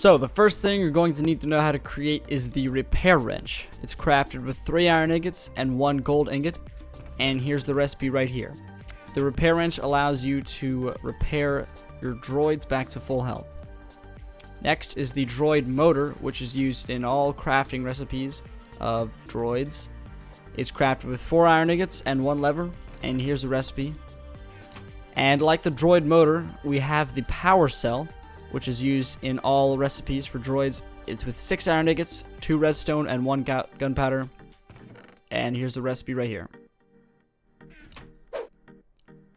So the first thing you're going to need to know how to create is the repair wrench. It's crafted with 3 iron ingots and 1 gold ingot, and here's the recipe right here. The repair wrench allows you to repair your droids back to full health. Next is the droid motor, which is used in all crafting recipes of droids. It's crafted with 4 iron ingots and 1 lever, and here's the recipe. And like the droid motor, we have the power cell, which is used in all recipes for droids. It's with 6 iron ingots, 2 redstone, and 1 gunpowder. And here's the recipe right here.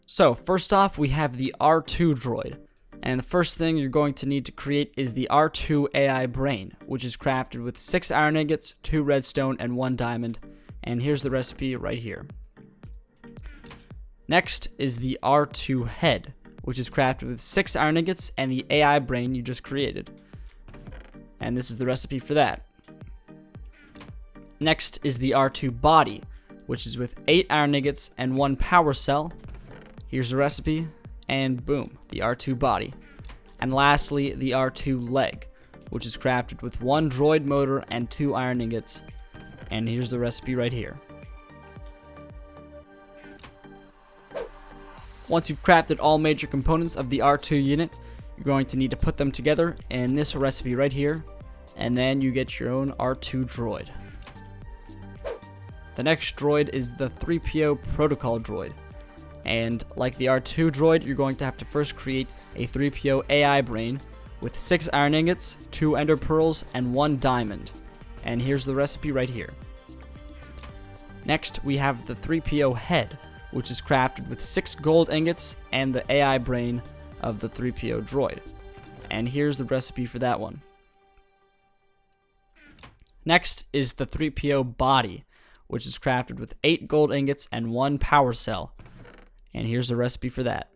So first off, we have the R2 droid. And the first thing you're going to need to create is the R2 AI brain, which is crafted with 6 iron ingots, 2 redstone, and 1 diamond. And here's the recipe right here. Next is the R2 head, which is crafted with 6 iron ingots and the AI brain you just created. And this is the recipe for that. Next is the R2 body, which is with 8 iron ingots and 1 power cell. Here's the recipe, and boom, the R2 body. And lastly, the R2 leg, which is crafted with 1 droid motor and 2 iron ingots. And here's the recipe right here. Once you've crafted all major components of the R2 unit, you're going to need to put them together in this recipe right here, and then you get your own R2 droid. The next droid is the 3PO protocol droid. And like the R2 droid, you're going to have to first create a 3PO AI brain with 6 iron ingots, 2 ender pearls, and 1 diamond. And here's the recipe right here. Next, we have the 3PO head, which is crafted with 6 gold ingots and the AI brain of the 3PO droid. And here's the recipe for that one. Next is the 3PO body, which is crafted with 8 gold ingots and 1 power cell. And here's the recipe for that.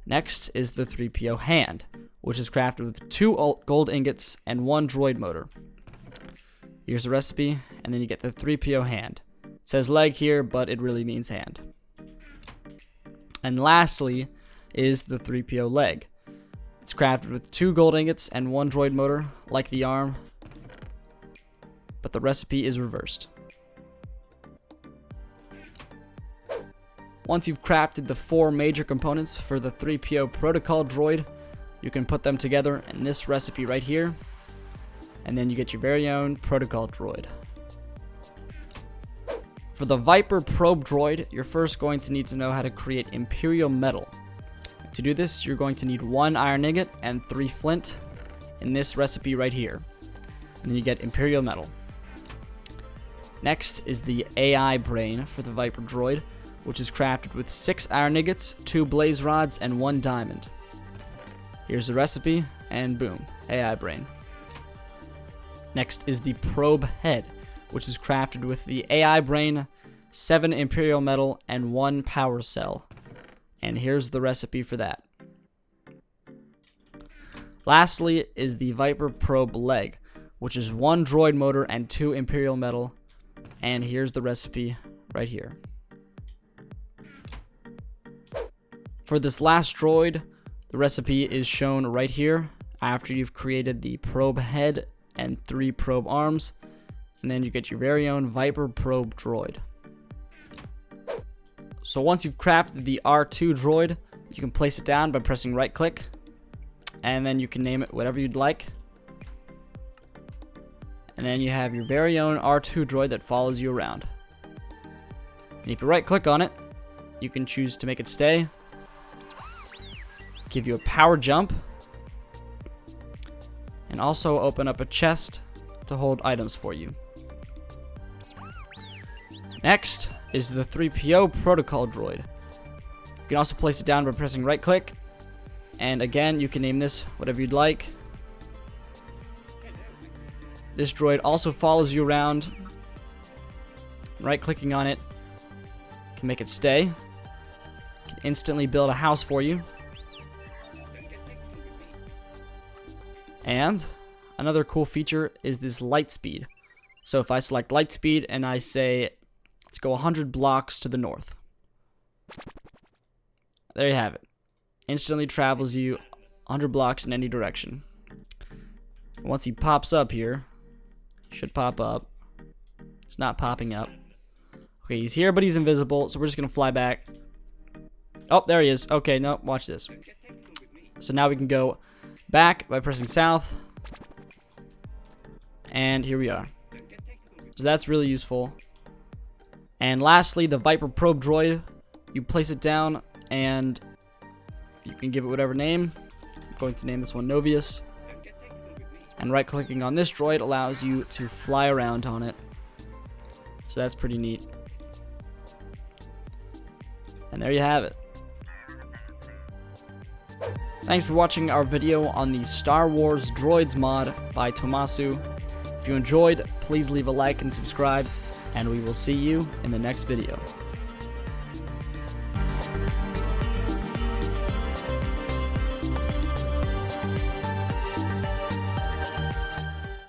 Next is the 3PO hand, which is crafted with 2 gold ingots and 1 droid motor. Here's the recipe, and then you get the 3PO hand. It says leg here, but it really means hand. And lastly is the 3PO leg. It's crafted with 2 gold ingots and 1 droid motor, like the arm, but the recipe is reversed. Once you've crafted the 4 major components for the 3PO protocol droid, you can put them together in this recipe right here, and then you get your very own protocol droid. For the Viper probe droid, you're first going to need to know how to create Imperial metal. To do this, you're going to need 1 iron ingot and 3 flint in this recipe right here. And then you get Imperial metal. Next is the AI brain for the Viper droid, which is crafted with 6 iron ingots, 2 blaze rods, and 1 diamond. Here's the recipe, and boom, AI brain. Next is the probe head, which is crafted with the AI brain, 7 Imperial metal, and 1 power cell. And here's the recipe for that. Lastly is the Viper probe leg, which is 1 droid motor and 2 Imperial metal. And here's the recipe right here. For this last droid, the recipe is shown right here after you've created the probe head and 3 probe arms. And then you get your very own Viper probe droid. So once you've crafted the R2 droid, you can place it down by pressing right click, and then you can name it whatever you'd like. And then you have your very own R2 droid that follows you around. And if you right click on it, you can choose to make it stay, give you a power jump, and also open up a chest to hold items for you. Next is the 3PO protocol droid. You can also place it down by pressing right click, and again you can name this whatever you'd like. This droid also follows you around. Right clicking on it can make it stay. Can instantly build a house for you. And another cool feature is this light speed. So if I select light speed and I say let's go 100 blocks to the north, there you have it. Instantly travels you 100 blocks in any direction. Once he pops up here, he should pop up. It's not popping up. Okay, he's here, but he's invisible, so we're just gonna fly back. Oh, there he is. Okay, no, watch this. So now we can go back by pressing south. And here we are. So that's really useful. And lastly, the Viper Probe droid. You place it down, and you can give it whatever name. I'm going to name this one Novius. And right-clicking on this droid allows you to fly around on it. So that's pretty neat. And there you have it. Thanks for watching our video on the Star Wars Droids mod by Tomasu. If you enjoyed, please leave a like and subscribe, and we will see you in the next video.